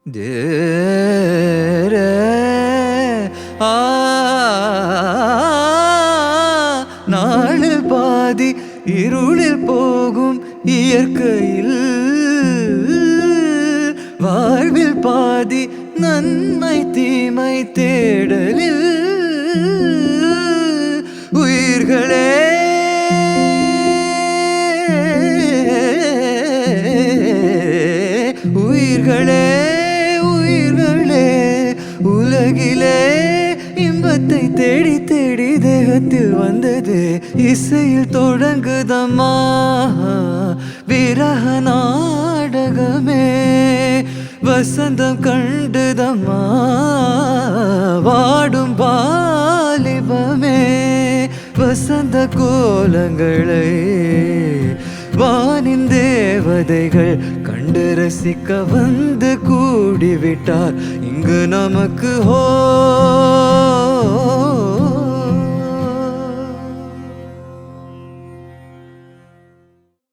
தேரே ஆ நாளில் பாதி இருளில் போகும் இயற்கையில் வாழ்வில் பாதி நன்மை தீமை தேடலில் உயிர்களே உயிர்களே உயிர்களே உலகிலே இன்பத்தை தேடி தேடி தேகத்தில் வந்தது இசையில் தொடங்குதம்மா விரக நாடகமே வசந்தம் கண்டுதம்மா வாடும் வாலிபமே வசந்த கோலங்களை வானின் தேவதைகள் கண்டு ரசிக்க வந்து கூடிவிட்டார் இங்கு நமக்கு